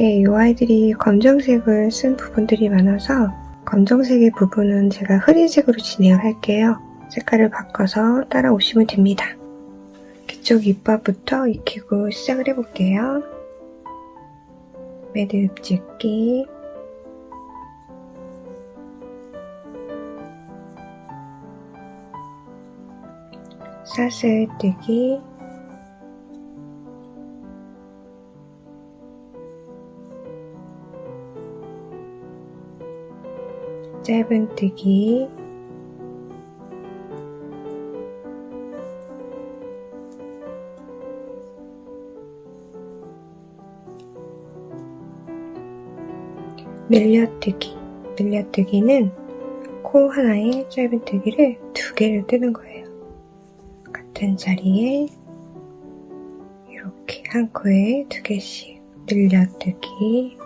네, 이 아이들이 검정색을 쓴 부분들이 많아서 검정색의 부분은 제가 흐린색으로 진행을 할게요. 색깔을 바꿔서 따라오시면 됩니다. 뒤쪽 윗밥부터 익히고 시작을 해볼게요. 매듭 찍기, 사슬 뜨기, 짧은 뜨기, 늘려뜨기. 늘려뜨기는 코 하나에 짧은뜨기를 2개를 뜨는 거예요. 같은 자리에 이렇게 한 코에 2개씩 늘려뜨기,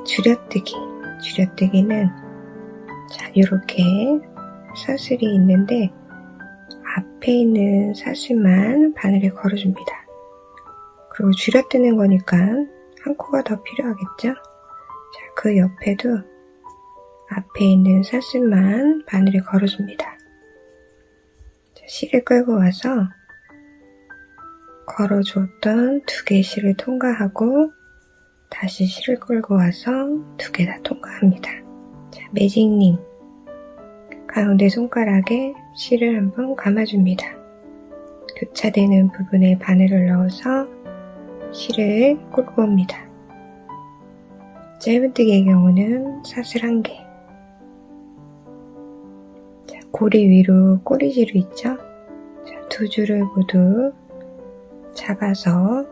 줄여뜨기. 줄여뜨기는 자, 이렇게 사슬이 있는데 앞에 있는 사슬만 바늘에 걸어줍니다. 그리고 줄여뜨는 거니까 한 코가 더 필요하겠죠? 자, 그 옆에도 앞에 있는 사슬만 바늘에 걸어줍니다. 자, 실을 끌고 와서 걸어줬던 2개의 실을 통과하고 다시 실을 끌고 와서 2개 다 통과합니다. 자, 매직링. 가운데 손가락에 실을 한번 감아줍니다. 교차되는 부분에 바늘을 넣어서 실을 끌고 옵니다. 짧은뜨기의 경우는 사슬 1개. 자, 고리 위로 꼬리지로 있죠? 자, 2줄을 모두 잡아서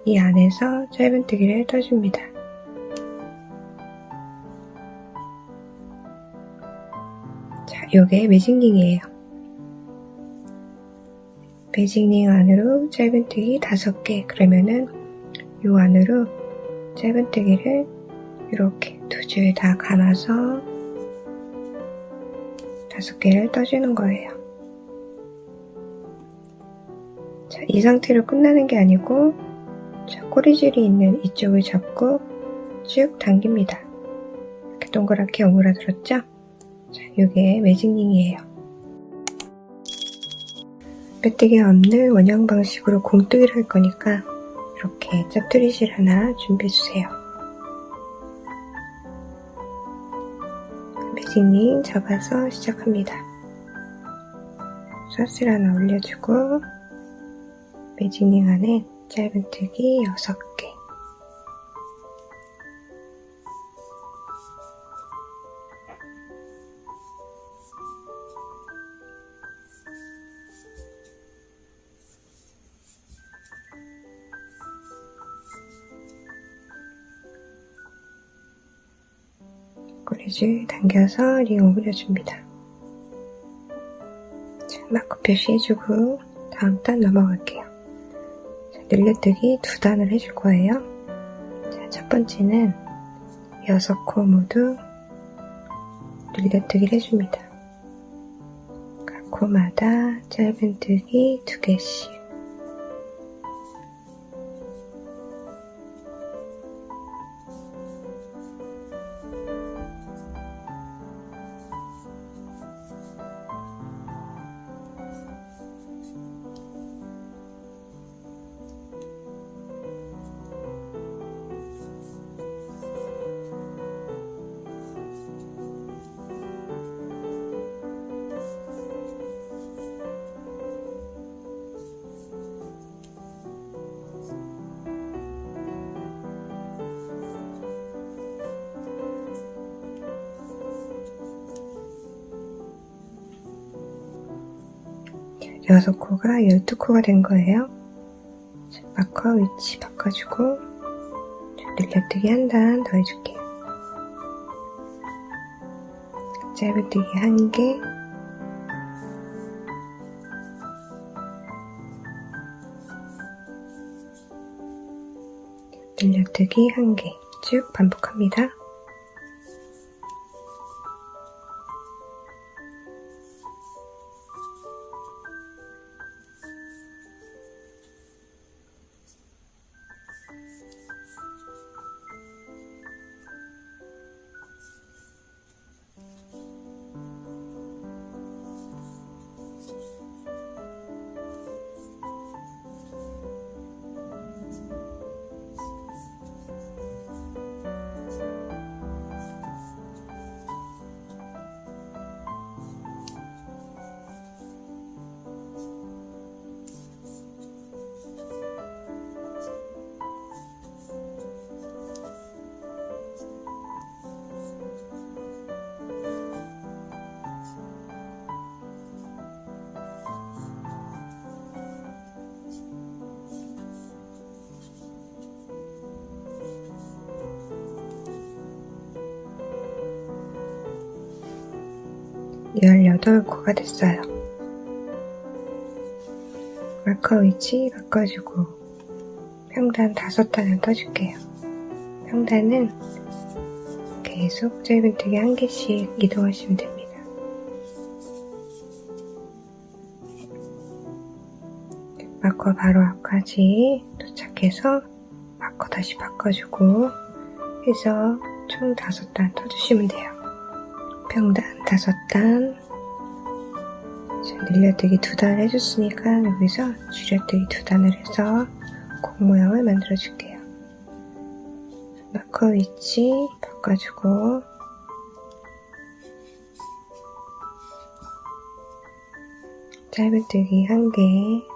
이 안에서 짧은뜨기를 떠줍니다. 자, 요게 매직링이에요. 매직링 안으로 짧은뜨기 5개. 그러면은 요 안으로 짧은뜨기를 이렇게 2줄 다 감아서 5개를 떠주는 거예요. 자, 이 상태로 끝나는 게 아니고 자, 꼬리줄이 있는 이쪽을 잡고 쭉 당깁니다. 이렇게 동그랗게 오므라들었죠? 자, 요게 매직링이에요. 빼뜨기 없는 원형 방식으로 공뜨기를 할 거니까 이렇게 짜투리실 하나 준비해주세요. 매직링 잡아서 시작합니다. 사슬 하나 올려주고 매직링 안에 짧은뜨기 6개. 꼬리줄 당겨서 링 오므려줍니다. 자, 마크 표시해주고 다음 단 넘어갈게요. 자, 늘려뜨기 2단을 해줄 거예요. 자, 첫 번째는 6코 모두 늘려뜨기를 해줍니다. 각 코마다 짧은뜨기 2개씩. 자, 6코가 12코가 된 거예요. 자, 마커 위치 바꿔주고 자, 늘려뜨기 한 단 더 해줄게요. 짧은뜨기 1개, 늘려뜨기 1개 쭉 반복합니다. 18코가 됐어요. 마커 위치 바꿔주고 평단 5단을 떠줄게요. 평단은 계속 짧은뜨기 1개씩 이동하시면 됩니다. 마커 바로 앞까지 도착해서 마커 다시 바꿔주고 해서 총 5단 떠주시면 돼요. 평단 5단, 늘려뜨기 2단 해줬으니까 여기서 줄여뜨기 2단을 해서 공 모양을 만들어 줄게요. 마커 위치 바꿔주고 짧은뜨기 1개,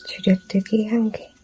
줄여뜨기 1개,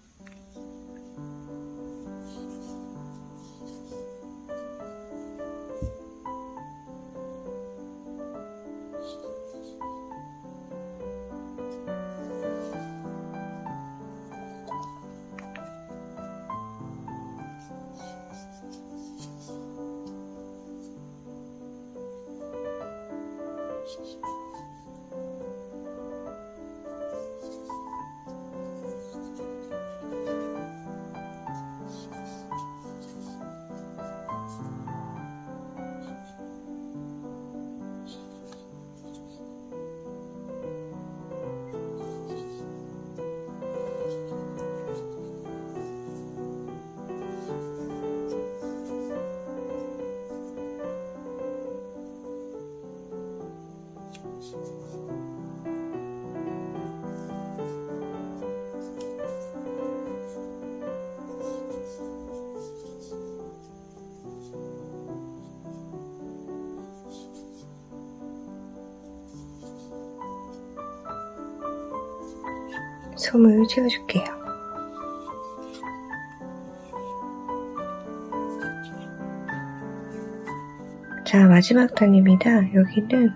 솜을 채워줄게요. 자, 마지막 단입니다. 여기는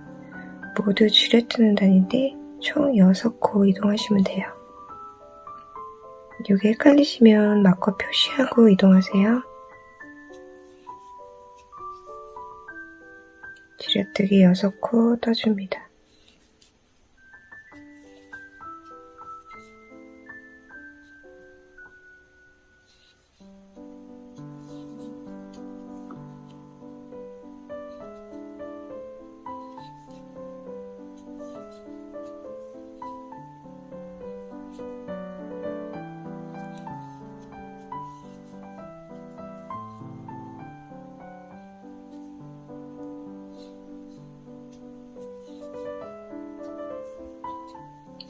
모두 줄여뜨는 단인데 총 6코 이동하시면 돼요. 여기 헷갈리시면 마커 표시하고 이동하세요. 줄여뜨기 6코 떠줍니다.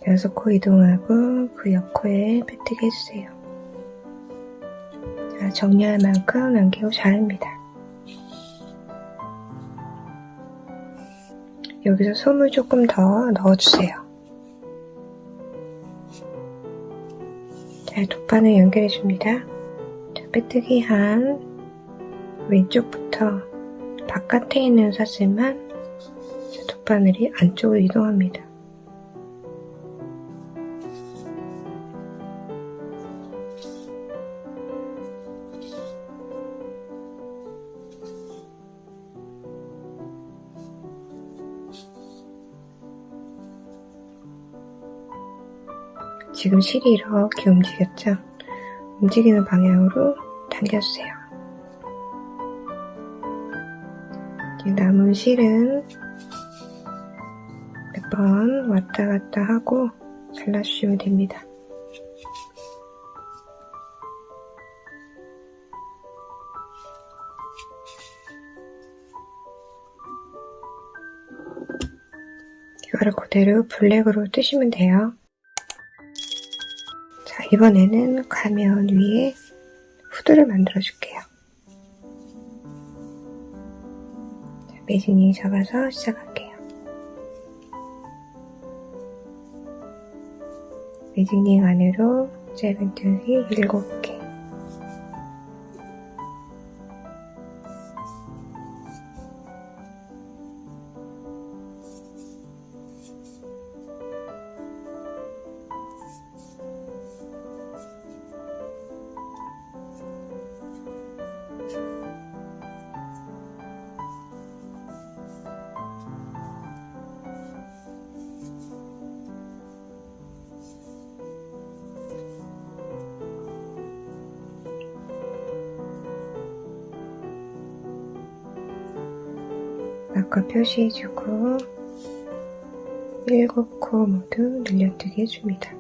여섯 코 이동하고 그 옆코에 빼뜨기 해주세요. 자, 정리할 만큼 남기고 자릅니다. 여기서 솜을 조금 더 넣어주세요. 자, 두 판을 연결해줍니다. 자, 빼뜨기 한 왼쪽부터 바깥에 있는 사슬만 두 바늘이 안쪽으로 이동합니다. 지금 실이 이렇게 움직였죠? 움직이는 방향으로 당겨주세요. 남은 실은 몇 번 왔다 갔다 하고 잘라주시면 됩니다. 이거를 그대로 블랙으로 뜨시면 돼요. 자, 이번에는 가면 위에 후드를 만들어 줄게요. 자, 매직링 잡아서 시작할게요. 매직링 안으로 짧은뜨기 7개, 마커 표시해주고 7코 모두 늘려뜨기 해줍니다.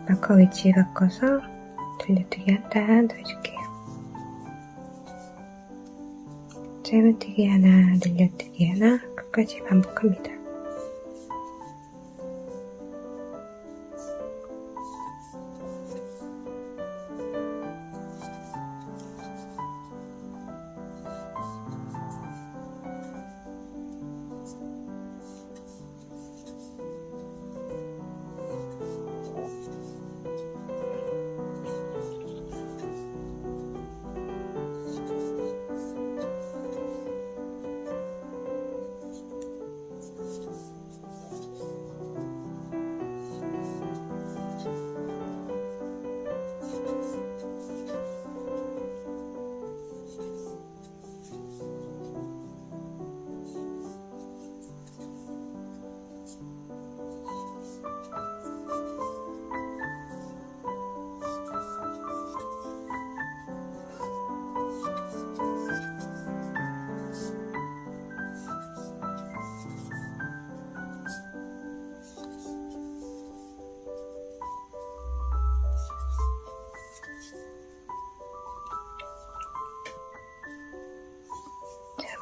마커 위치 바꿔서 돌려뜨기 한 단 더 해줄게요. 짧은뜨기 하나, 늘려뜨기 하나, 끝까지 반복합니다.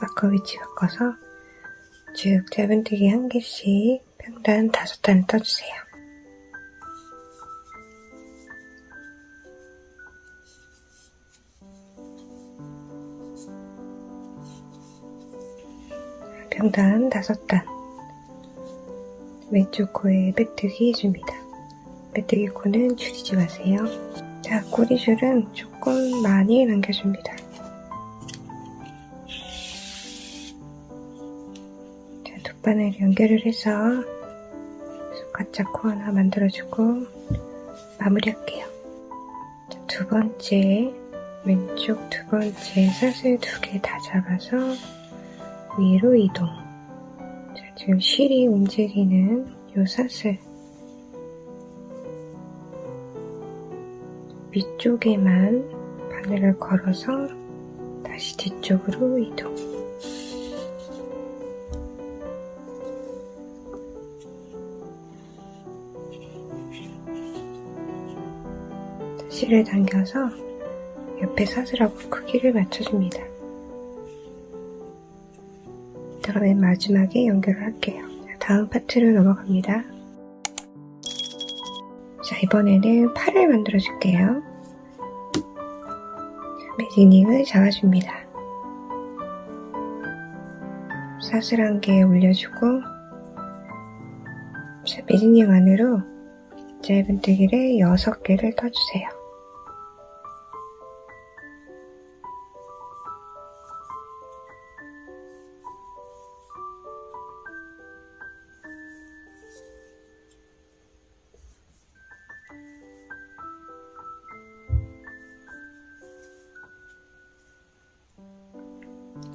마커 위치 바꿔서 쭉 짧은뜨기 한 개씩 평단 5단을 떠주세요. 평단 5단. 왼쪽 코에 빼뜨기 해줍니다. 빼뜨기 코는 줄이지 마세요. 자, 꼬리줄은 조금 많이 남겨줍니다. 돗바늘 연결을 해서 가짜 코 하나 만들어주고 마무리할게요. 자, 두 번째, 왼쪽 두 번째 사슬 2개 다 잡아서 위로 이동. 자, 지금 실이 움직이는 요 사슬 위쪽에만 바늘을 걸어서 다시 뒤쪽으로 이동. 실을 당겨서 옆에 사슬하고 크기를 맞춰줍니다. 이따가 맨 마지막에 연결을 할게요. 자, 다음 파트로 넘어갑니다. 자, 이번에는 팔을 만들어줄게요. 매직링을 잡아줍니다. 사슬 한 개 올려주고, 자, 매직링 안으로 짧은뜨기를 6개를 떠주세요.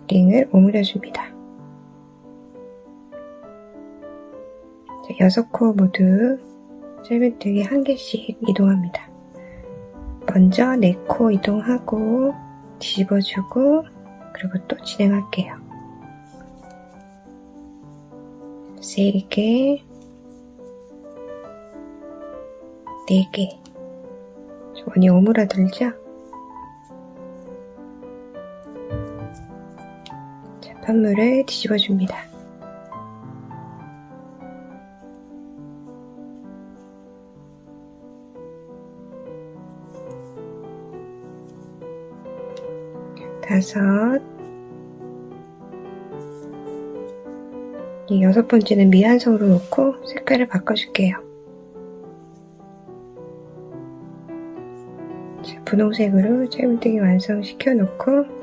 링을 오므려줍니다. 6코 모두 짧은뜨기 한 개씩 이동합니다. 먼저 4코 이동하고 뒤집어주고 그리고 또 진행할게요. 3개, 4개. 원이 오므라들죠? 판물을 뒤집어 줍니다. 다섯, 이 여섯 번째는 미완성으로 놓고 색깔을 바꿔줄게요. 자, 분홍색으로 짧은뜨기 완성시켜 놓고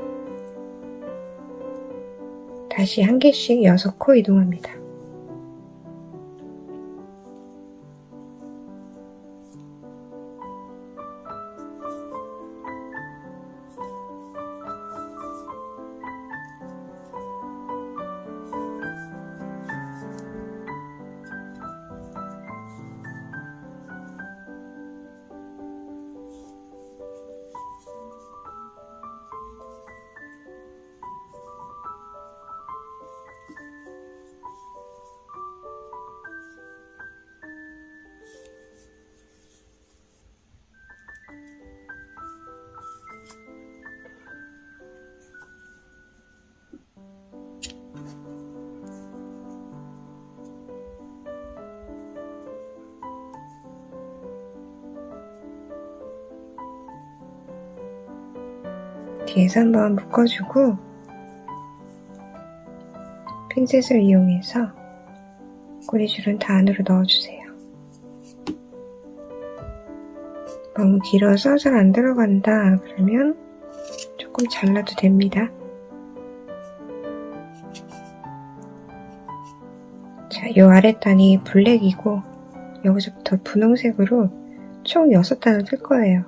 다시 한 개씩 6코 이동합니다. 뒤에서 한번 묶어주고 핀셋을 이용해서 꼬리줄은 다 안으로 넣어주세요. 너무 길어서 잘 안 들어간다 그러면 조금 잘라도 됩니다. 자, 요 아랫단이 블랙이고 여기서부터 분홍색으로 총 6단을 뜰 거예요.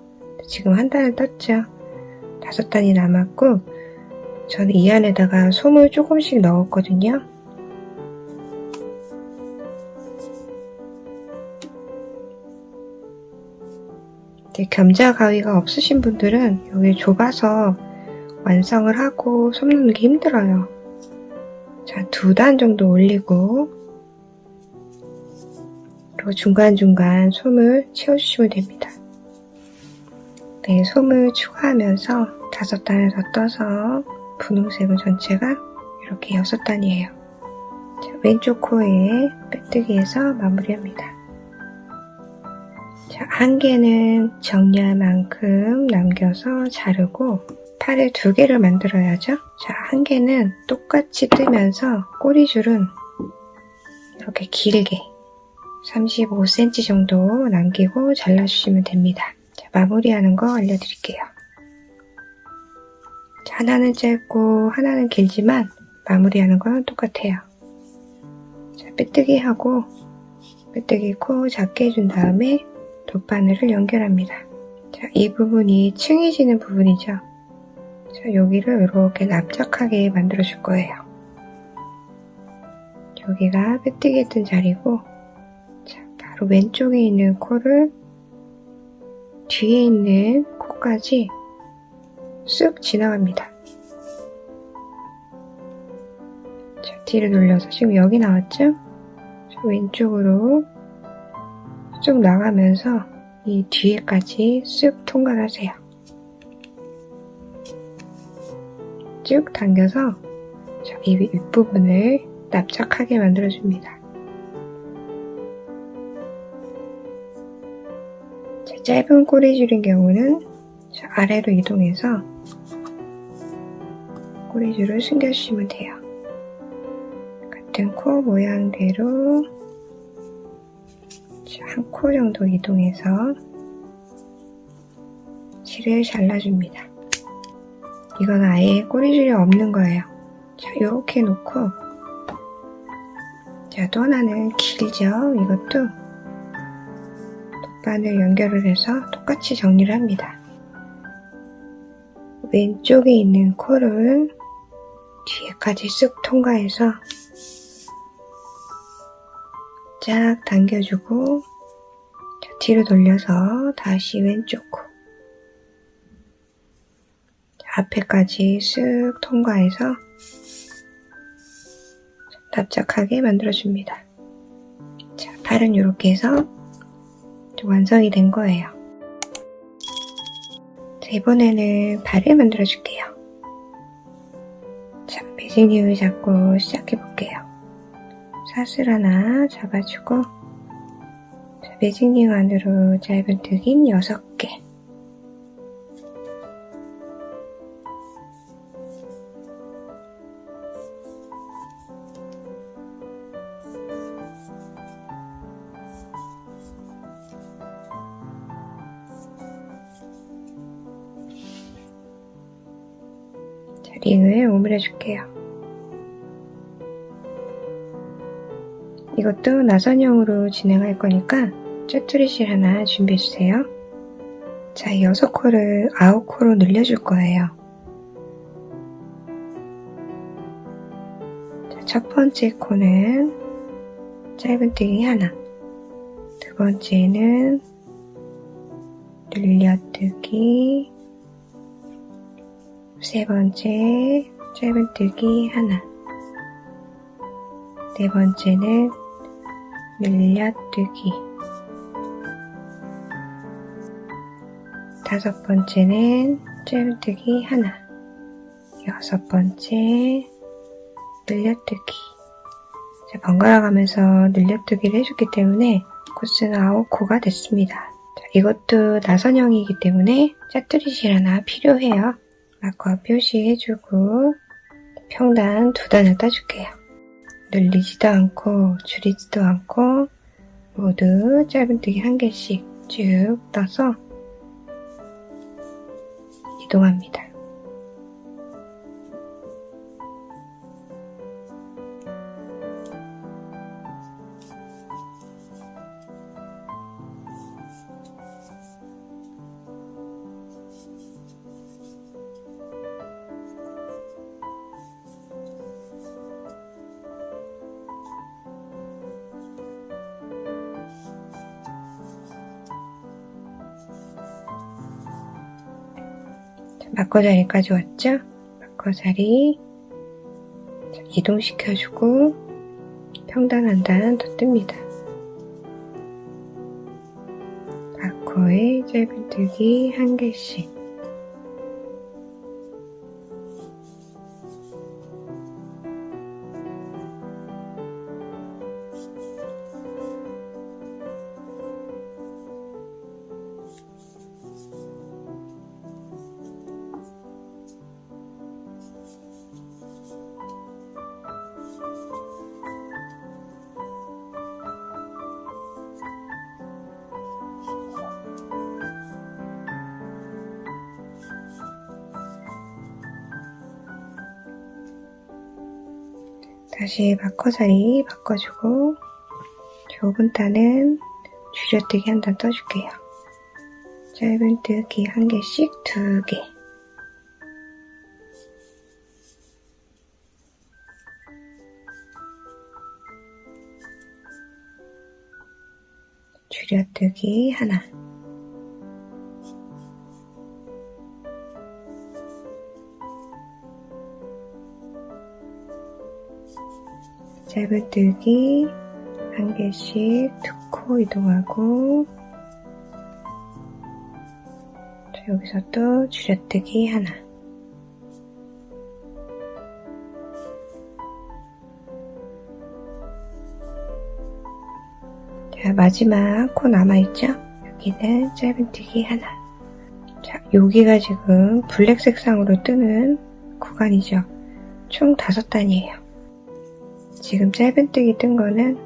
지금 한 단을 떴죠. 5단이 남았고 저는 이 안에다가 솜을 조금씩 넣었거든요. 겸자 가위가 없으신 분들은 여기 좁아서 완성을 하고 솜 넣는 게 힘들어요. 자, 2단 정도 올리고 그리고 중간중간 솜을 채워주시면 됩니다. 네, 솜을 추가하면서 5단을 더 떠서 분홍색은 전체가 이렇게 6단이에요. 자, 왼쪽 코에 빼뜨기해서 마무리합니다. 자, 한 개는 정리할 만큼 남겨서 자르고 팔에 2개를 만들어야죠. 자, 한 개는 똑같이 뜨면서 꼬리줄은 이렇게 길게 35cm 정도 남기고 잘라주시면 됩니다. 자, 마무리하는 거 알려드릴게요. 자, 하나는 짧고 하나는 길지만 마무리하는 건 똑같아요. 자, 빼뜨기하고 빼뜨기 코 작게 해준 다음에 돗바늘을 연결합니다. 자, 이 부분이 층해지는 부분이죠. 자, 여기를 이렇게 납작하게 만들어 줄 거예요. 여기가 빼뜨기 했던 자리고, 자, 바로 왼쪽에 있는 코를 뒤에 있는 코까지 쓱 지나갑니다. 자, 뒤를 돌려서 지금 여기 나왔죠? 자, 왼쪽으로 쭉 나가면서 이 뒤에까지 쓱 통과하세요. 쭉 당겨서 이 윗부분을 납작하게 만들어줍니다. 자, 짧은 꼬리줄인 경우는 아래로 이동해서 꼬리줄을 숨겨주시면 돼요. 같은 코 모양대로 한 코 정도 이동해서 실을 잘라줍니다. 이건 아예 꼬리줄이 없는 거예요. 자, 요렇게 놓고, 자, 또 하나는 길죠? 이것도 돗바늘 연결을 해서 똑같이 정리를 합니다. 왼쪽에 있는 코를 뒤에까지 쓱 통과해서 쫙 당겨주고, 자, 뒤로 돌려서 다시 왼쪽 코, 자, 앞에까지 쓱 통과해서 납작하게 만들어줍니다. 자, 팔은 이렇게 해서 완성이 된 거예요. 자, 이번에는 발을 만들어줄게요. 자, 매직링을 잡고 시작해볼게요. 사슬 하나 잡아주고, 자, 매직링 안으로 짧은뜨기 6개. 자, 링을 오므려줄게요. 이것도 나선형으로 진행할 거니까 쨉투리실 하나 준비해주세요. 자, 6코를 9코로 늘려줄 거예요. 자, 첫 번째 코는 짧은뜨기 하나, 두 번째는 늘려뜨기, 세 번째 짧은뜨기 하나, 네 번째는 늘려뜨기, 다섯 번째는 짧은뜨기 하나, 여섯 번째 늘려뜨기. 자, 번갈아 가면서 늘려뜨기를 해줬기 때문에 코스는 9코가 됐습니다. 자, 이것도 나선형이기 때문에 짜투리실 하나 필요해요. 마커 표시해주고 평단 2단을 따줄게요. 늘리지도 않고 줄이지도 않고 모두 짧은뜨기 1개씩 쭉 떠서 이동합니다. 마커자리까지 왔죠? 마커자리 이동시켜주고 평단 1단 더 뜹니다. 마커에 짧은뜨기 1개씩. 다시 마커 자리 바꿔주고 좁은 단은 줄여뜨기 1단 떠줄게요. 짧은뜨기 1개씩 2개. 줄여뜨기 하나. 짧은뜨기 1개씩 2코 이동하고 여기서 또 줄여뜨기 하나. 자, 마지막 코 남아있죠? 여기는 짧은뜨기 하나. 자, 여기가 지금 블랙 색상으로 뜨는 구간이죠. 총 5단이에요. 지금 짧은뜨기 뜬 거는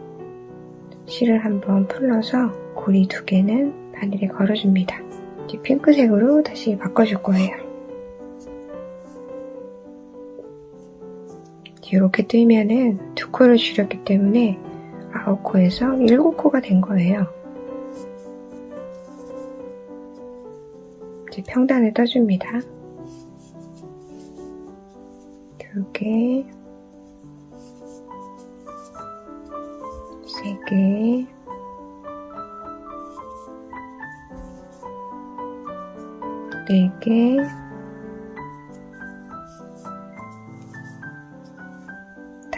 실을 한번 풀러서 고리 2개는 바늘에 걸어줍니다. 이제 핑크색으로 다시 바꿔줄 거예요. 이렇게 뜨면은 2코를 줄였기 때문에 9코에서 7코가 된 거예요. 이제 평단을 떠줍니다. 2개, 3개, 4개,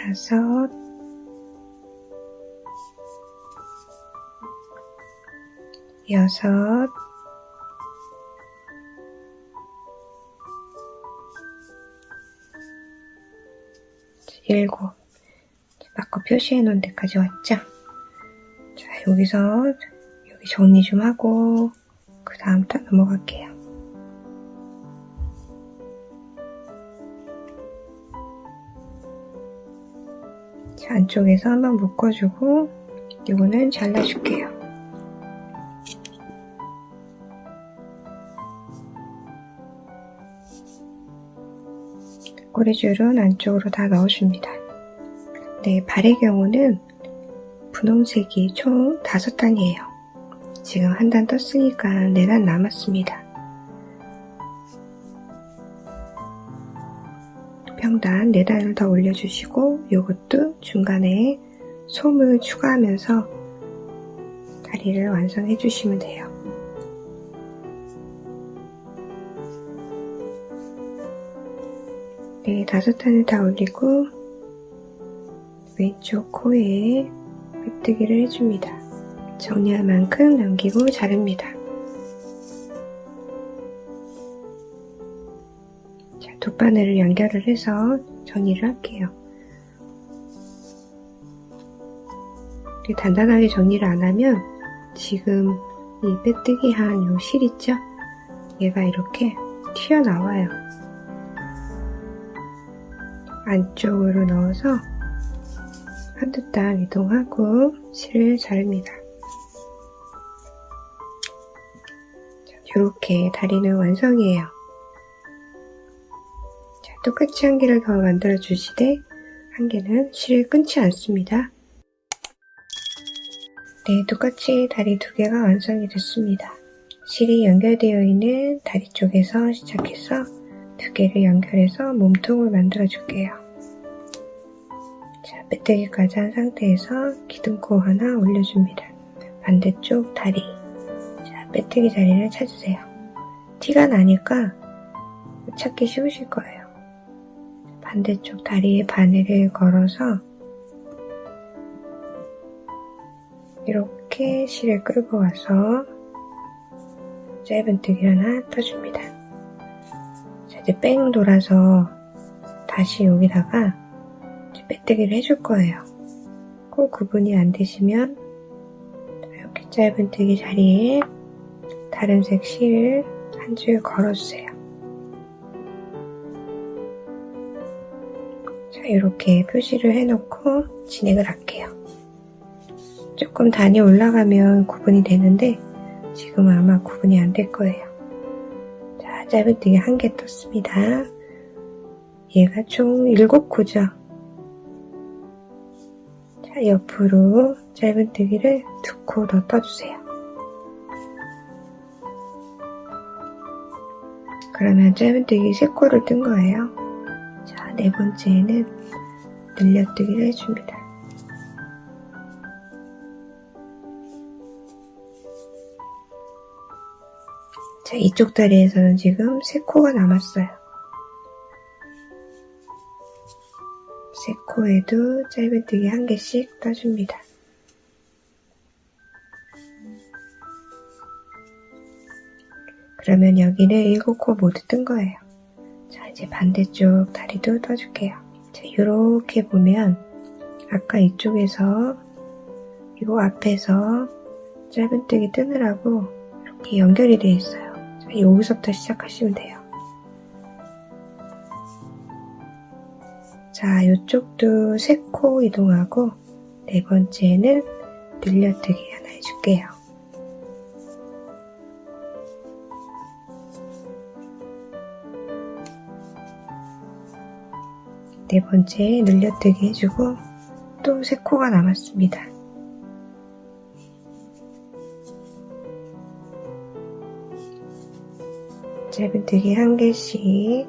5, 6, 7, 7 아까 표시해 놓은 데까지 왔죠? 자, 여기서 여기 정리 좀 하고 그 다음 딱 넘어갈게요. 자, 안쪽에서 한번 묶어주고 이거는 잘라줄게요. 꼬리줄은 안쪽으로 다 넣어줍니다. 네, 발의 경우는 분홍색이 총 5단이에요. 지금 한 단 떴으니까 4단 남았습니다. 평단 4단을 더 올려주시고 이것도 중간에 솜을 추가하면서 다리를 완성해 주시면 돼요. 네, 5단을 다 올리고 왼쪽 코에 빼뜨기를 해줍니다. 정리할 만큼 남기고 자릅니다. 자, 두 바늘을 연결을 해서 정리를 할게요. 단단하게 정리를 안 하면 지금 이 빼뜨기 한 요 실 있죠? 얘가 이렇게 튀어나와요. 안쪽으로 넣어서 한두 단 이동하고 실을 자릅니다. 이렇게 다리는 완성이에요. 자, 똑같이 한 개를 더 만들어 주시되 한 개는 실을 끊지 않습니다. 네, 똑같이 다리 2개가 완성이 됐습니다. 실이 연결되어 있는 다리 쪽에서 시작해서 2개를 연결해서 몸통을 만들어 줄게요. 자, 빼뜨기까지 한 상태에서 기둥코 하나 올려줍니다. 반대쪽 다리. 자, 빼뜨기 자리를 찾으세요. 티가 나니까 찾기 쉬우실 거예요. 반대쪽 다리에 바늘을 걸어서 이렇게 실을 끌고 와서 짧은뜨기를 하나 떠줍니다. 자, 이제 뺑 돌아서 다시 여기다가 빼뜨기를 해줄 거예요. 꼭 구분이 안 되시면 이렇게 짧은뜨기 자리에 다른 색 실을 한 줄 걸어주세요. 자, 이렇게 표시를 해놓고 진행을 할게요. 조금 단이 올라가면 구분이 되는데 지금은 아마 구분이 안 될 거예요. 자, 짧은뜨기 1개 떴습니다. 얘가 총 7코죠. 자, 옆으로 짧은뜨기를 2코 더 떠주세요. 그러면 짧은뜨기 3코를 뜬 거예요. 자, 4번째에는 늘려뜨기를 해줍니다. 자, 이쪽 다리에서는 지금 3코가 남았어요. 3코에도 짧은뜨기 1개씩 떠줍니다. 그러면 여기는 7코 모두 뜬 거예요. 자, 이제 반대쪽 다리도 떠줄게요. 자, 이렇게 보면 아까 이쪽에서 이거 앞에서 짧은뜨기 뜨느라고 이렇게 연결이 되어 있어요. 자, 여기서부터 시작하시면 돼요. 자, 이쪽도 3코 이동하고 4번째는 늘려뜨기 하나 해줄게요. 네 번째 늘려뜨기 해주고 또 3코가 남았습니다. 짧은뜨기 1개씩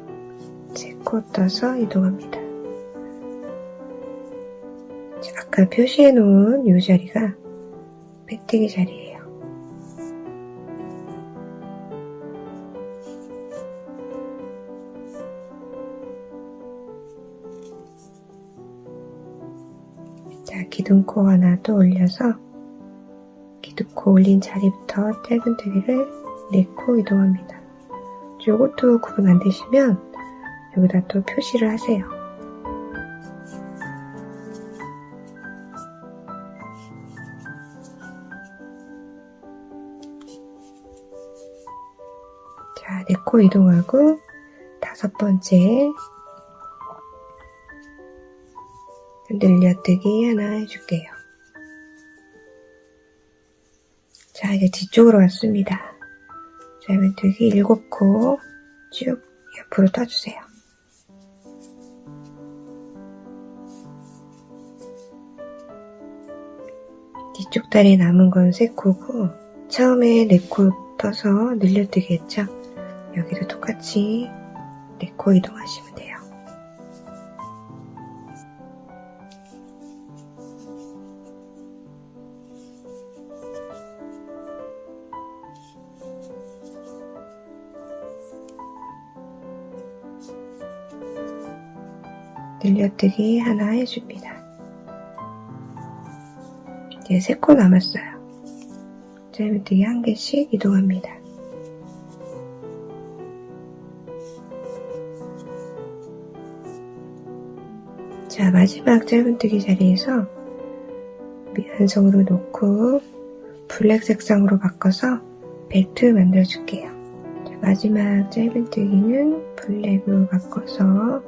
3코 떠서 이동합니다. 자, 아까 표시해 놓은 이 자리가 빼뜨기 자리예요. 자, 기둥코 하나 또 올려서 기둥코 올린 자리부터 짧은뜨기를 4코 이동합니다. 요것도 구분 안 되시면 여기다 또 표시를 하세요. 4코 이동하고 5번째 늘려뜨기 하나 해줄게요. 자, 이제 뒤쪽으로 왔습니다. 짧은뜨기 7코 쭉 옆으로 떠주세요. 뒤쪽 다리에 남은 건 3코고 처음에 4코 떠서 늘려뜨기 했죠? 여기도 똑같이 4코 이동하시면 돼요. 늘려뜨기 하나 해줍니다. 이제 3코 남았어요. 짧은뜨기 1개씩 이동합니다. 자, 마지막 짧은뜨기 자리에서 미완성으로 놓고 블랙 색상으로 바꿔서 벨트 만들어줄게요. 자, 마지막 짧은뜨기는 블랙으로 바꿔서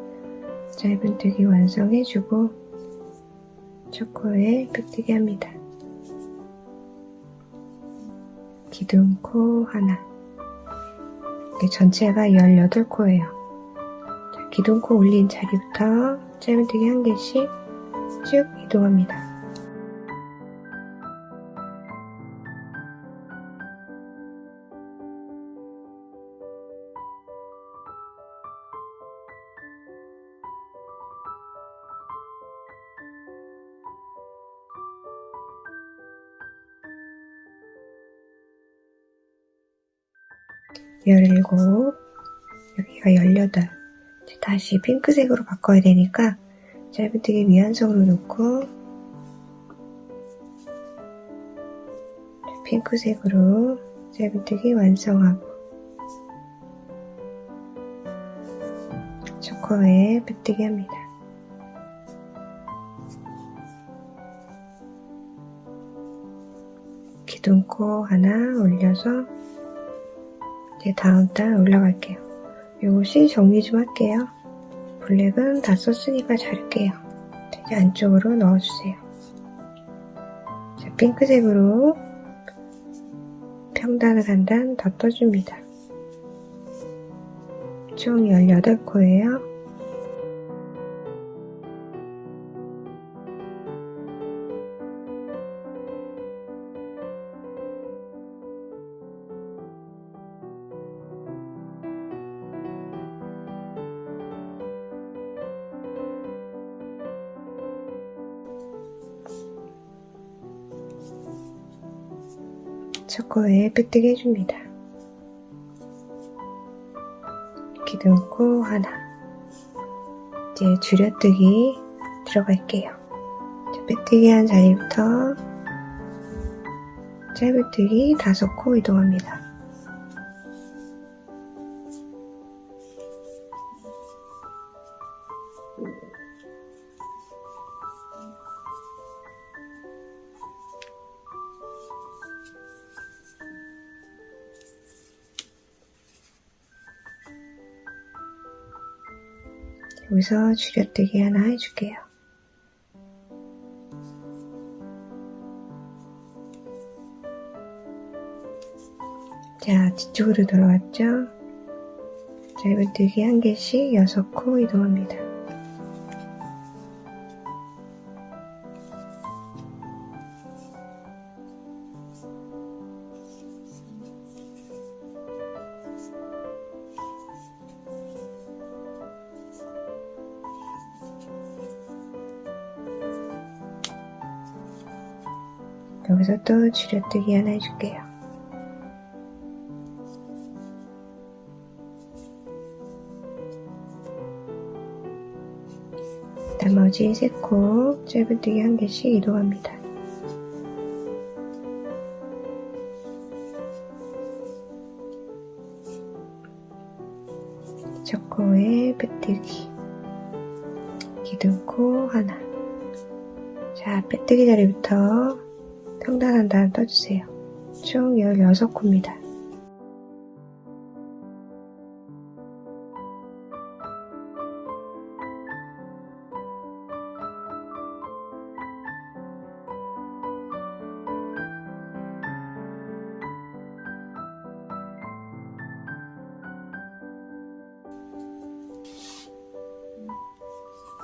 짧은뜨기 완성해주고 첫 코에 빽뜨기 합니다. 기둥코 하나. 이게 전체가 18코예요. 자, 기둥코 올린 자리부터 짧은뜨기 1개씩 쭉 이동합니다. 열일곱, 여기가 18. 다시 핑크색으로 바꿔야 되니까 짧은뜨기 미완성으로 놓고 핑크색으로 짧은뜨기 완성하고 첫 코에 빽뜨기 합니다. 기둥코 하나 올려서 이제 다음 단 올라갈게요. 요것이 정리 좀 할게요. 블랙은 다 썼으니까 자를게요. 이제 안쪽으로 넣어주세요. 자, 핑크색으로 평단을 한 단 더 떠줍니다. 총 18코예요. 첫 코에 빽뜨기 해줍니다. 기둥코 하나. 이제 줄여뜨기 들어갈게요. 빽뜨기 한 자리부터 짧은뜨기 5코 이동합니다. 여기서 줄여뜨기 하나 해줄게요. 자, 뒤쪽으로 돌아왔죠? 짧은뜨기 1개씩 6코 이동합니다. 여기서 또 줄여뜨기 하나 해줄게요. 나머지 3코 짧은뜨기 1개씩 이동합니다. 첫 코에 빽뜨기, 기둥코 하나. 자, 빽뜨기 자리부터 평단한 단 떠주세요. 총 16코입니다.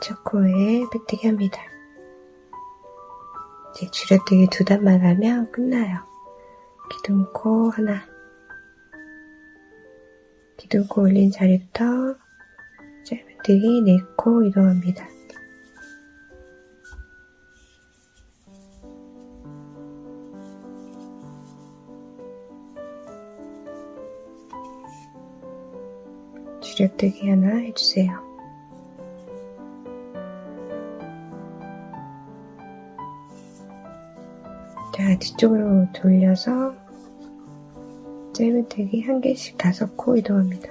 척코에 빼뜨기 합니다. 이제 줄여뜨기 2단만 하면 끝나요. 기둥코 하나, 기둥코 올린 자리부터 짧은뜨기 4코 이동합니다. 줄여뜨기 하나 해주세요. 자, 뒤쪽으로 돌려서 짧은뜨기 1개씩 5코 이동합니다.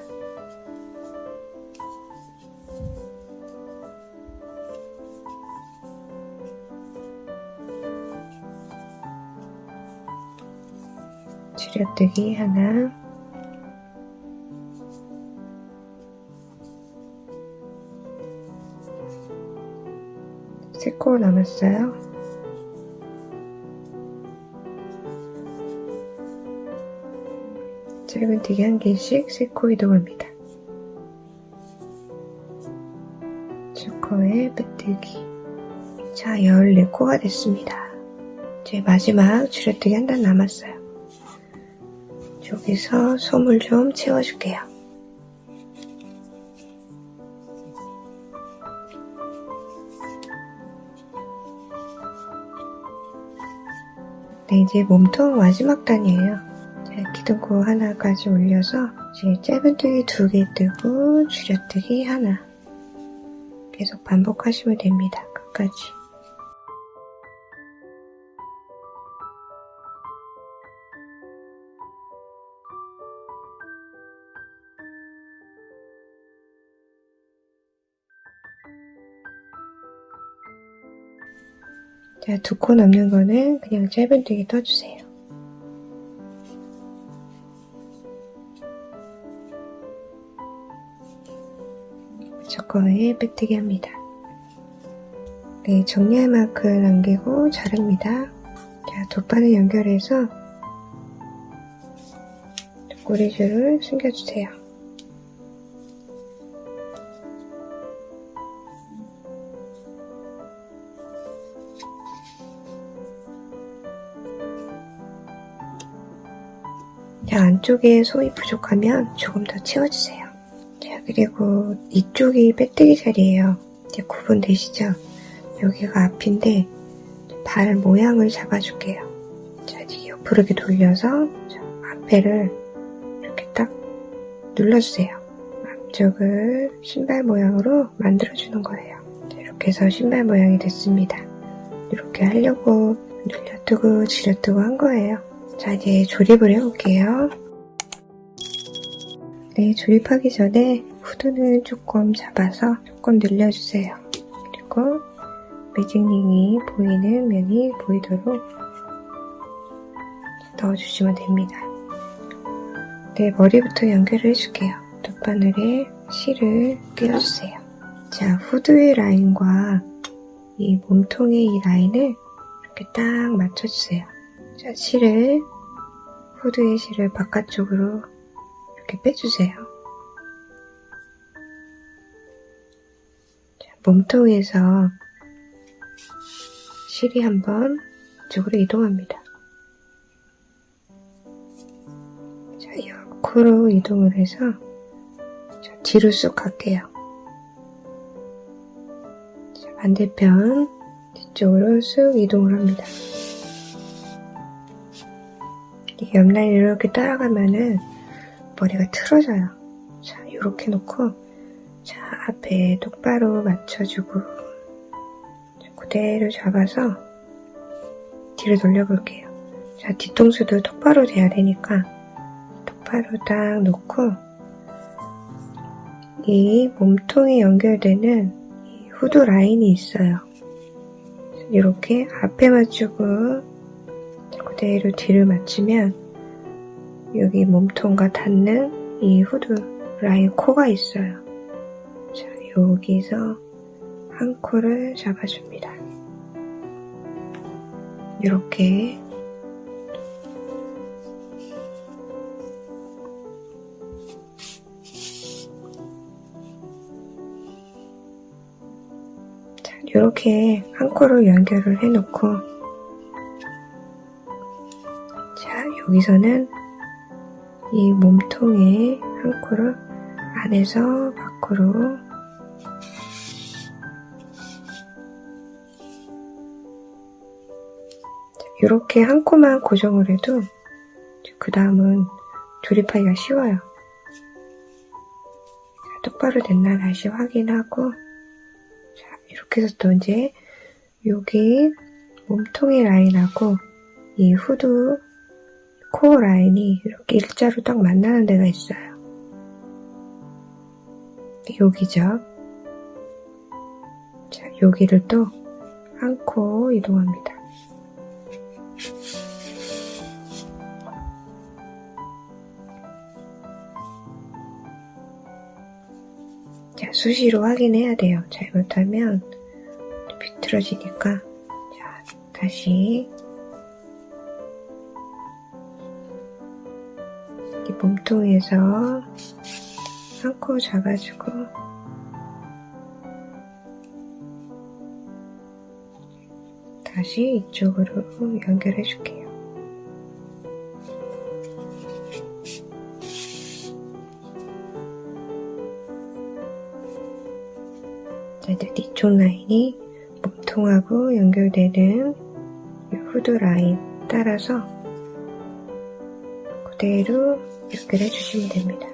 줄여뜨기 하나, 세 코 남았어요. 짧은뜨기 1개씩 3코 이동합니다. 척코에 빼뜨기. 자, 14코가 됐습니다. 이제 마지막 줄여뜨기 1단 남았어요. 여기서 솜을 좀 채워줄게요. 네, 이제 몸통 마지막 단이에요. 자, 기둥코 하나까지 올려서 이제 짧은뜨기 2개 뜨고 줄여뜨기 하나. 계속 반복하시면 됩니다. 끝까지. 자, 2코 남는 거는 그냥 짧은뜨기 떠주세요. 척코에 빼뜨기 합니다. 네, 정리할 만큼 남기고 자릅니다. 자, 돗바늘 연결해서 꼬리줄을 숨겨주세요. 자, 안쪽에 솜이 부족하면 조금 더 채워주세요. 자, 그리고 이쪽이 빼뜨기 자리예요. 이제 구분되시죠? 여기가 앞인데 발 모양을 잡아줄게요. 자, 이제 옆으로 이렇게 돌려서 앞에를 이렇게 딱 눌러주세요. 앞쪽을 신발 모양으로 만들어주는 거예요. 자, 이렇게 해서 신발 모양이 됐습니다. 이렇게 하려고 늘려뜨고 줄여뜨고 한 거예요. 자, 이제 조립을 해볼게요. 네, 조립하기 전에 후드는 조금 잡아서 조금 늘려주세요. 그리고 매직링이 보이는 면이 보이도록 넣어주시면 됩니다. 네, 머리부터 연결을 해줄게요. 돗바늘에 실을 끼워주세요. 자, 후드의 라인과 이 몸통의 이 라인을 이렇게 딱 맞춰주세요. 자, 후드의 실을 바깥쪽으로 이렇게 빼주세요. 자, 몸통에서 실이 한번 이쪽으로 이동합니다. 자, 옆으로 이동을 해서 자, 뒤로 쑥 갈게요. 자, 반대편 뒤쪽으로 쑥 이동을 합니다. 이 옆라인을 이렇게 따라가면은 머리가 틀어져요. 자, 이렇게 놓고 자, 앞에 똑바로 맞춰주고 자, 그대로 잡아서 뒤로 돌려볼게요. 자, 뒤통수도 똑바로 돼야 되니까 똑바로 딱 놓고 이 몸통에 연결되는 이 후드 라인이 있어요. 이렇게 앞에 맞추고 그대로 뒤를 맞추면 여기 몸통과 닿는 이 후드 라인 코가 있어요. 자, 여기서 한 코를 잡아줍니다. 이렇게 이렇게 한 코를 연결을 해놓고, 자, 여기서는 이 몸통에 한 코를 안에서 밖으로 이렇게 한 코만 고정을 해도 그 다음은 조립하기가 쉬워요. 자, 똑바로 됐나 다시 확인하고, 자, 이렇게 해서 또 이제 여기 몸통의 라인하고 이 후드 코어 라인이 이렇게 일자로 딱 만나는 데가 있어요. 여기죠. 자, 여기를 또 한 코 이동합니다. 자, 수시로 확인해야 돼요. 잘못하면 비틀어지니까. 자, 다시 이 몸통에서 한 코 잡아주고, 다시 이쪽으로 연결해 줄게요. 자, 이제 뒤쪽 라인이 몸통하고 연결되는 이 후드 라인 따라서 그대로 연결해 주시면 됩니다.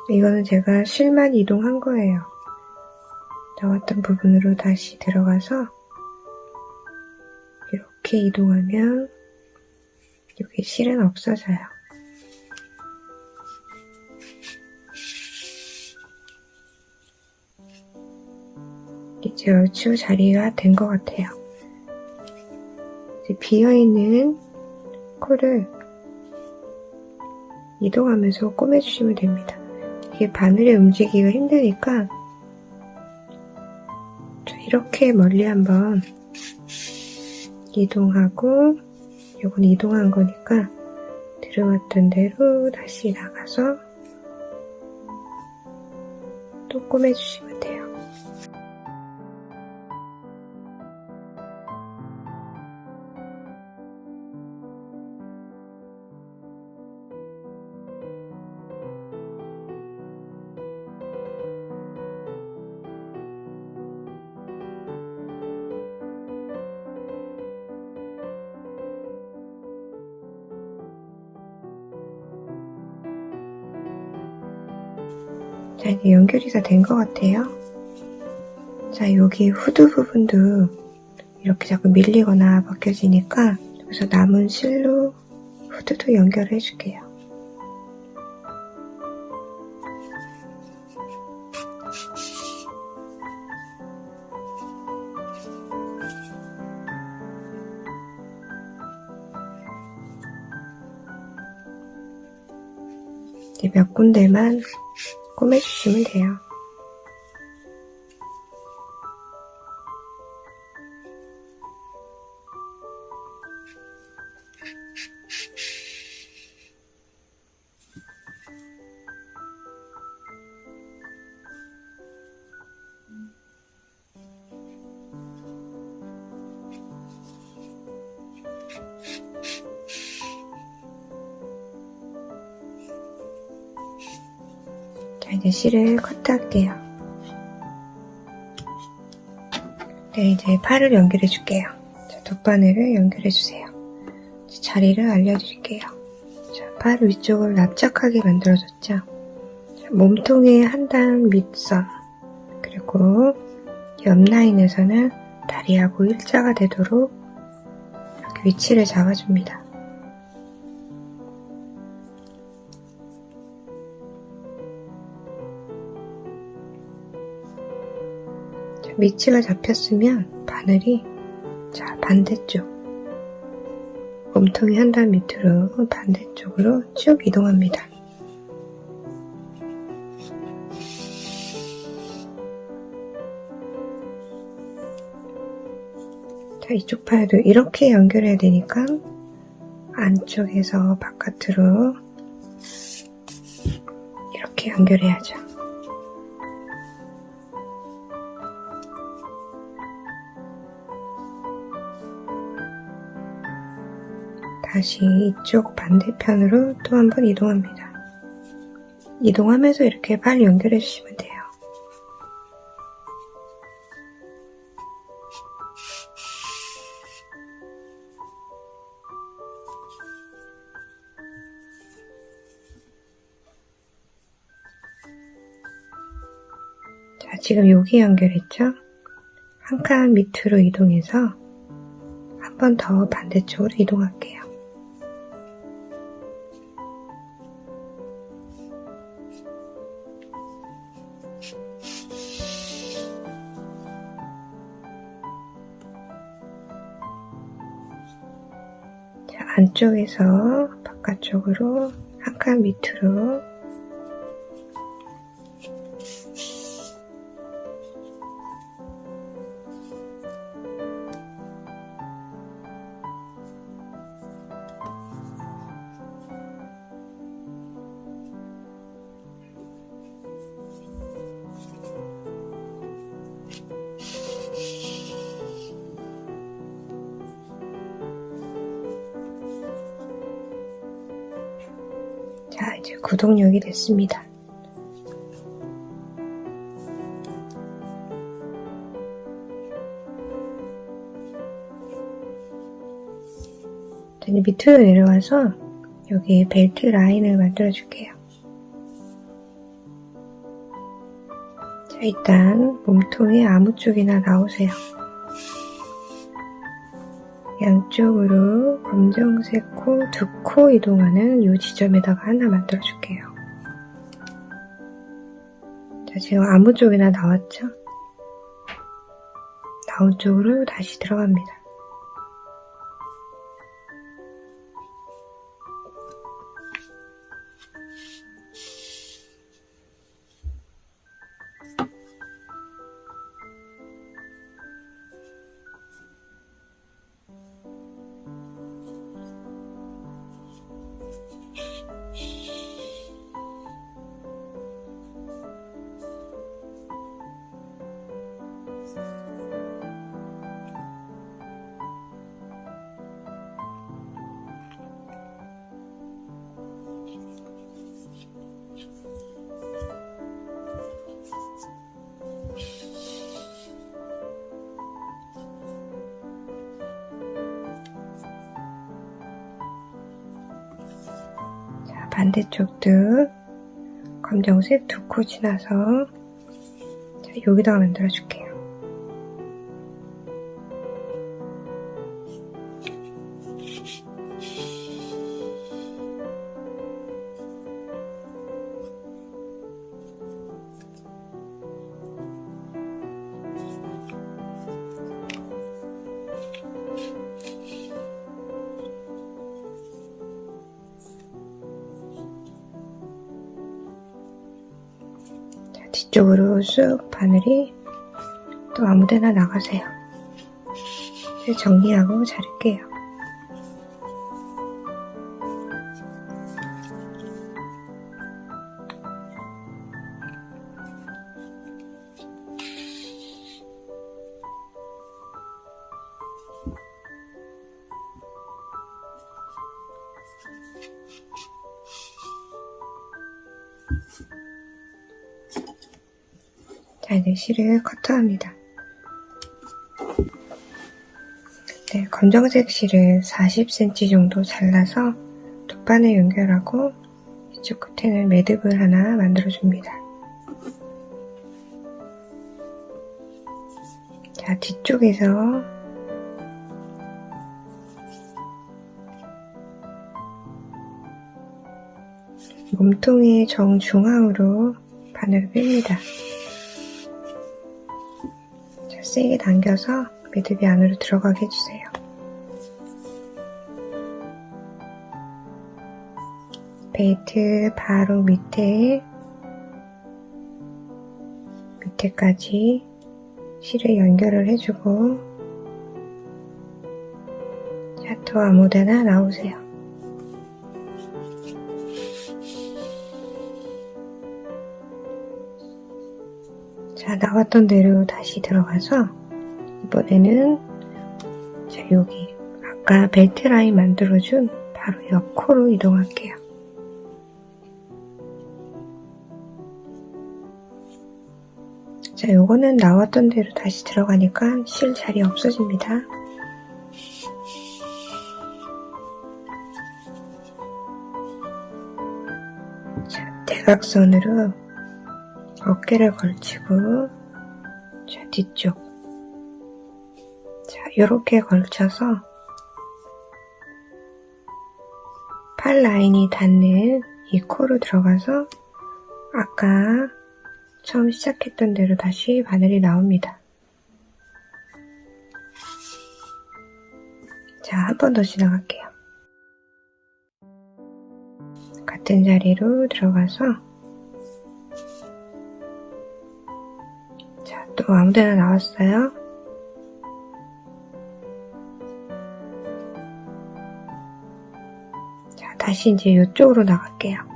이거는 제가 실만 이동한 거예요. 나왔던 부분으로 다시 들어가서 이렇게 이동하면 여기 실은 없어져요. 이제 얼추 자리가 된 것 같아요. 이제 비어있는 코를 이동하면서 꼬매주시면 됩니다. 이게 바늘에 움직이기가 힘드니까 이렇게 멀리 한번 이동하고, 요건 이동한 거니까 들어왔던 대로 다시 나가서 또 꼬매주시면 돼요. 자, 이제 연결이 다 된 것 같아요. 자, 여기 후드 부분도 이렇게 자꾸 밀리거나 벗겨지니까 여기서 남은 실로 후드도 연결을 해줄게요. 이제 몇 군데만 꼬매주시면 돼요. 자, 이제 실을 커트할게요. 네, 이제 팔을 연결해 줄게요. 자, 돗바늘을 연결해 주세요. 자리를 알려드릴게요. 자, 팔 위쪽을 납작하게 만들어줬죠. 자, 몸통의 한 단 밑선, 그리고 옆 라인에서는 다리하고 일자가 되도록 이렇게 위치를 잡아줍니다. 위치가 잡혔으면 바늘이, 자, 반대쪽 몸통이 한 단 밑으로 반대쪽으로 쭉 이동합니다. 자, 이쪽 팔도 이렇게 연결해야 되니까 안쪽에서 바깥으로 이렇게 연결해야죠. 다시 이쪽 반대편으로 또 한 번 이동합니다. 이동하면서 이렇게 팔 연결해 주시면 돼요. 자, 지금 여기 연결했죠? 한 칸 밑으로 이동해서 한 번 더 반대쪽으로 이동할게요. 자, 안쪽에서 바깥쪽으로 한 칸 밑으로 자, 이제 구동력이 됐습니다. 이제 밑으로 내려와서 여기 벨트 라인을 만들어 줄게요. 자, 일단 몸통의 아무 쪽이나 나오세요. 양쪽으로 검정색 코, 2코 이동하는 이 지점에다가 하나 만들어 줄게요. 자, 지금 아무 쪽이나 나왔죠? 나온 쪽으로 다시 들어갑니다. 반대쪽도 검정색 2코 지나서 자, 여기다가 만들어 줄게요. 뒤쪽으로 쑥 바늘이 또 아무데나 나가세요. 정리하고 자를게요. 자, 이제 실을 커트합니다. 네, 검정색 실을 40cm 정도 잘라서 돗바늘 연결하고 이쪽 끝에는 매듭을 하나 만들어줍니다. 자, 뒤쪽에서 몸통의 정중앙으로 바늘을 뺍니다. 자, 세게 당겨서 매듭이 안으로 들어가게 해주세요. 베이트 바로 밑에까지 실을 연결을 해주고, 자, 또 아무데나 나오세요. 자, 나왔던 대로 다시 들어가서 이번에는 자, 여기 아까 벨트 라인 만들어준 바로 옆 코로 이동할게요. 자, 요거는 나왔던 대로 다시 들어가니까 실 자리 없어집니다. 자, 대각선으로 어깨를 걸치고, 자, 뒤쪽. 자, 요렇게 걸쳐서 팔 라인이 닿는 이 코로 들어가서 아까 처음 시작했던 대로 다시 바늘이 나옵니다. 자, 한 번 더 지나갈게요. 같은 자리로 들어가서 자, 또 아무데나 나왔어요. 자, 다시 이제 이쪽으로 나갈게요.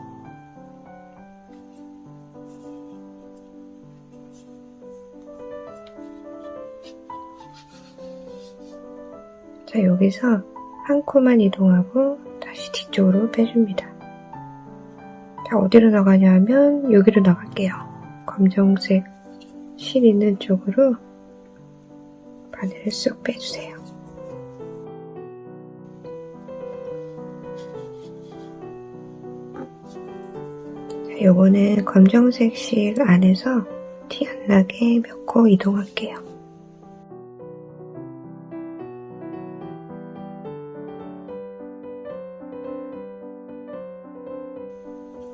자, 여기서 한 코만 이동하고 다시 뒤쪽으로 빼줍니다. 자, 어디로 나가냐 하면 여기로 나갈게요. 검정색 실 있는 쪽으로 바늘을 쏙 빼주세요. 자, 요거는 검정색 실 안에서 티 안 나게 몇 코 이동할게요.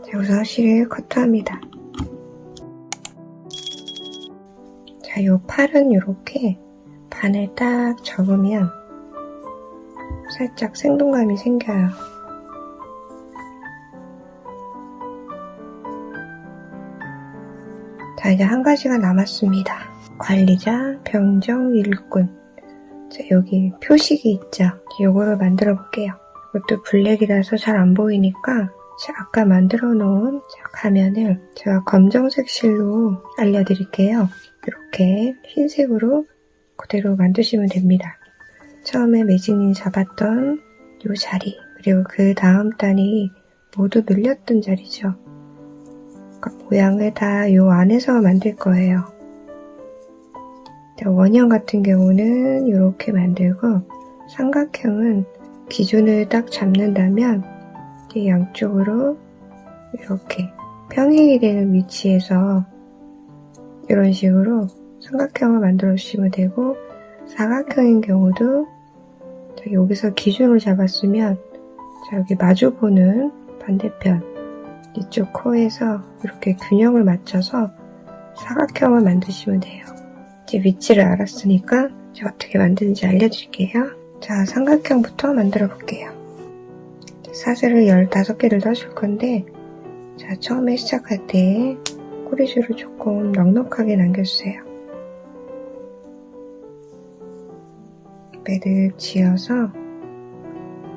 자, 여기서 실을 커트합니다. 자, 요 팔은 요렇게 반을 딱 접으면 살짝 생동감이 생겨요. 자, 이제 한 가지가 남았습니다. 관리자, 병정, 일꾼. 자, 여기 표식이 있죠? 요거를 만들어 볼게요. 이것도 블랙이라서 잘 안 보이니까 자, 아까 만들어 놓은 가면을 제가 검정색 실로 알려드릴게요. 이렇게 흰색으로 그대로 만드시면 됩니다. 처음에 매직님 잡았던 이 자리, 그리고 그 다음 단이 모두 늘렸던 자리죠. 그러니까 모양을 다 이 안에서 만들 거예요. 원형 같은 경우는 이렇게 만들고, 삼각형은 기준을 딱 잡는다면 양쪽으로 이렇게 평행이 되는 위치에서 이런 식으로 삼각형을 만들어 주시면 되고, 사각형인 경우도 여기서 기준을 잡았으면 여기 마주보는 반대편 이쪽 코에서 이렇게 균형을 맞춰서 사각형을 만드시면 돼요. 이제 위치를 알았으니까 제가 어떻게 만드는지 알려드릴게요. 자, 삼각형부터 만들어 볼게요. 사슬을 15개를 넣어줄 건데, 자, 처음에 시작할 때 꼬리줄을 조금 넉넉하게 남겨주세요. 매듭 지어서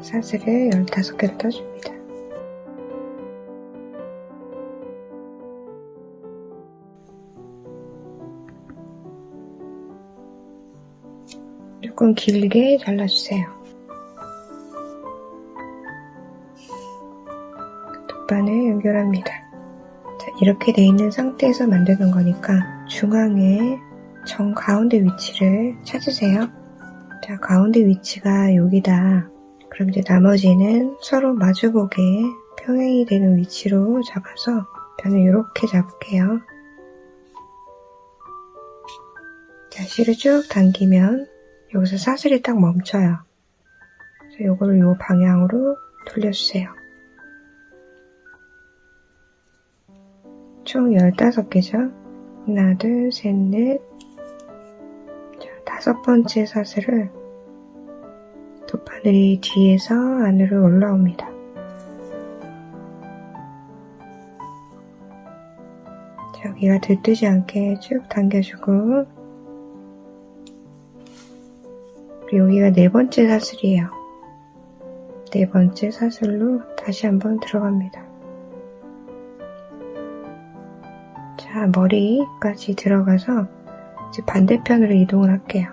사슬을 15개를 넣어줍니다. 조금 길게 잘라주세요. 돗바늘 연결합니다. 자, 이렇게 돼 있는 상태에서 만드는 거니까 중앙에 정 가운데 위치를 찾으세요. 자, 가운데 위치가 여기다. 그럼 이제 나머지는 서로 마주보게 평행이 되는 위치로 잡아서 저는 이렇게 잡을게요. 자, 실을 쭉 당기면 여기서 사슬이 딱 멈춰요. 그래서 이거를 이 방향으로 돌려주세요. 총 15개죠. 하나, 둘, 셋, 넷. 자, 5번째 사슬을 돗바늘이 뒤에서 안으로 올라옵니다. 여기가 들뜨지 않게 쭉 당겨주고, 그리고 여기가 네 번째 사슬이에요. 네 번째 사슬로 다시 한번 들어갑니다. 자, 머리까지 들어가서 이제 반대편으로 이동을 할게요.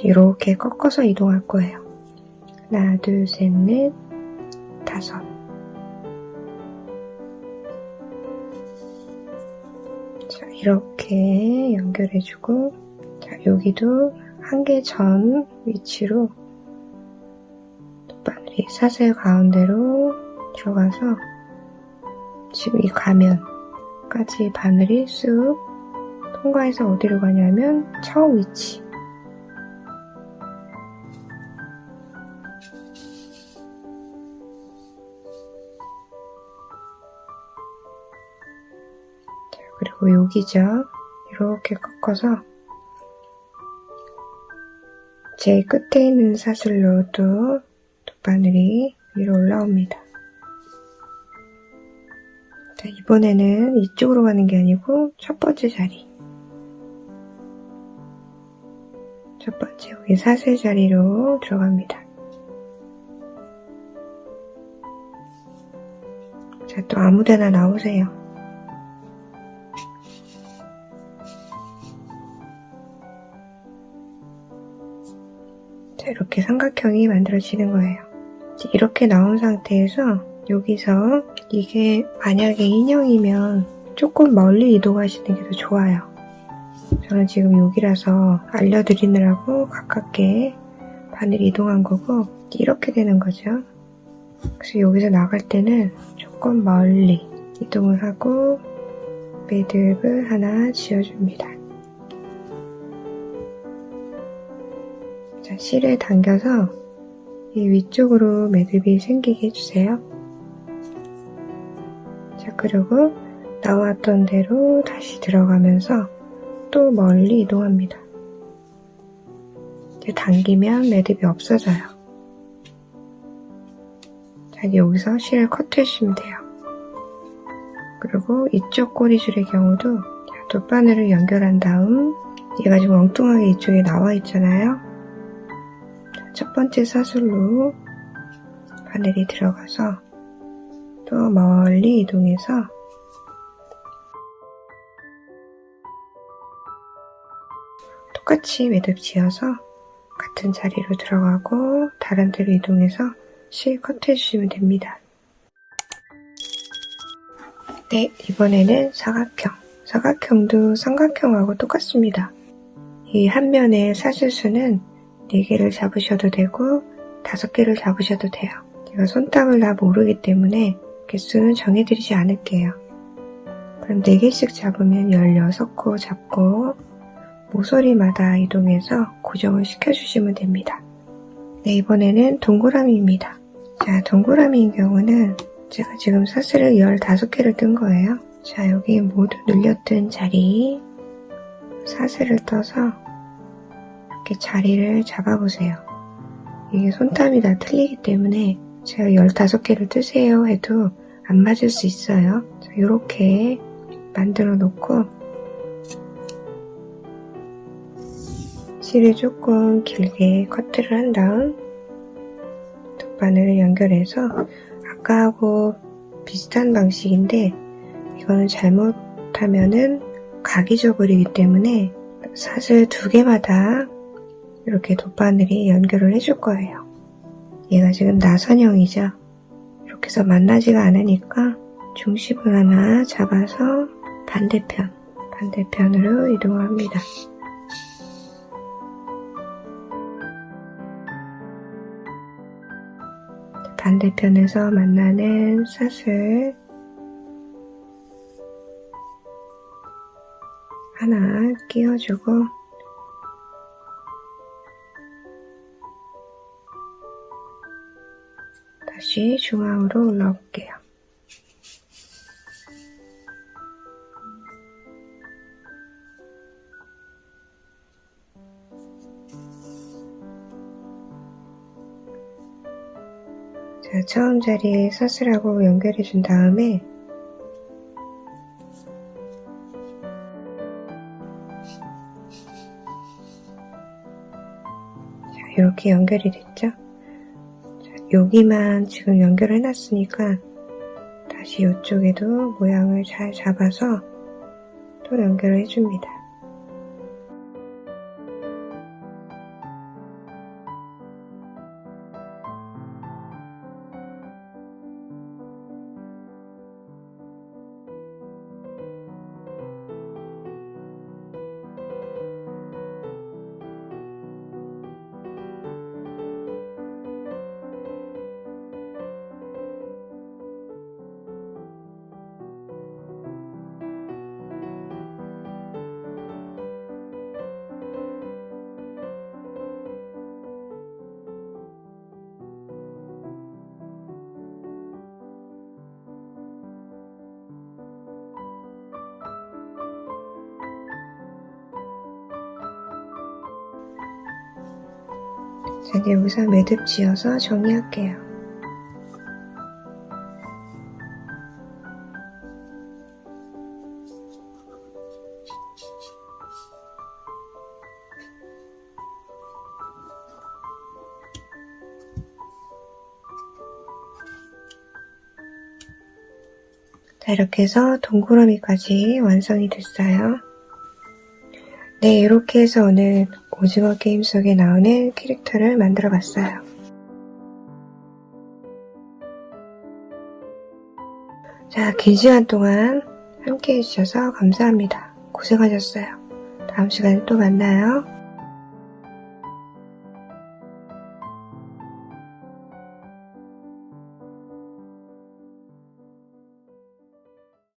이렇게 꺾어서 이동할 거예요. 하나, 둘, 셋, 넷, 다섯. 자, 이렇게 연결해주고, 자, 여기도 한 개 전 위치로 바늘이 사슬 가운데로 들어가서 지금 이 가면까지 바늘이 쑥 통과해서 어디로 가냐면 처음 위치. 그리고 여기죠. 이렇게 꺾어서 제일 끝에 있는 사슬로 또 돗바늘이 위로 올라옵니다. 자, 이번에는 이쪽으로 가는 게 아니고 첫 번째 자리. 첫 번째 여기 사슬 자리로 들어갑니다. 자, 또 아무데나 나오세요. 자, 이렇게 삼각형이 만들어지는 거예요. 이렇게 나온 상태에서 여기서 이게 만약에 인형이면 조금 멀리 이동하시는 게 더 좋아요. 저는 지금 여기라서 알려드리느라고 가깝게 바늘 이동한 거고 이렇게 되는 거죠. 그래서 여기서 나갈 때는 조금 멀리 이동을 하고 매듭을 하나 지어줍니다. 자, 실을 당겨서 이 위쪽으로 매듭이 생기게 해주세요. 자, 그리고 나왔던 대로 다시 들어가면서 또 멀리 이동합니다. 이제 당기면 매듭이 없어져요. 자, 여기서 실을 커트해주시면 돼요. 그리고 이쪽 꼬리줄의 경우도 돗바늘을 연결한 다음 얘가 지금 엉뚱하게 이쪽에 나와 있잖아요. 첫 번째 사슬로 바늘이 들어가서 또 멀리 이동해서 똑같이 매듭 지어서 같은 자리로 들어가고 다른 데로 이동해서 실 커트 해주시면 됩니다. 네, 이번에는 사각형. 사각형도 삼각형하고 똑같습니다. 이 한 면의 사슬수는 4개를 잡으셔도 되고 5개를 잡으셔도 돼요. 제가 손땀을 다 모르기 때문에 개수는 정해드리지 않을게요. 그럼 4개씩 잡으면 16코 잡고 모서리마다 이동해서 고정을 시켜주시면 됩니다. 네, 이번에는 동그라미입니다. 자, 동그라미인 경우는 제가 지금 사슬을 15개를 뜬 거예요. 자, 여기 모두 눌렸던 자리 사슬을 떠서 이렇게 자리를 잡아보세요. 이게 손땀이 다 틀리기 때문에 제가 15개를 뜨세요 해도 안 맞을 수 있어요. 자, 이렇게 만들어 놓고 실을 조금 길게 커트를 한 다음 돗바늘을 연결해서 아까하고 비슷한 방식인데 이거는 잘못하면은 각이 져버리기 때문에 사슬 2개마다 이렇게 돗바늘이 연결을 해줄 거예요. 얘가 지금 나선형이죠. 이렇게 해서 만나지가 않으니까 중심을 하나 잡아서 반대편으로 이동합니다. 반대편에서 만나는 사슬 하나 끼워주고 다시 중앙으로 올라올게요. 자, 처음 자리에 서스라고 연결해 준 다음에 자, 이렇게 연결이 됐죠? 자, 여기만 지금 연결을 해놨으니까 다시 이쪽에도 모양을 잘 잡아서 또 연결을 해줍니다. 자, 이제 우선 매듭 지어서 정리할게요. 자, 이렇게 해서 동그라미까지 완성이 됐어요. 네, 이렇게 해서 오늘 오징어 게임 속에 나오는 캐릭터를 만들어 봤어요. 자, 긴 시간 동안 함께 해주셔서 감사합니다. 고생하셨어요. 다음 시간에 또 만나요.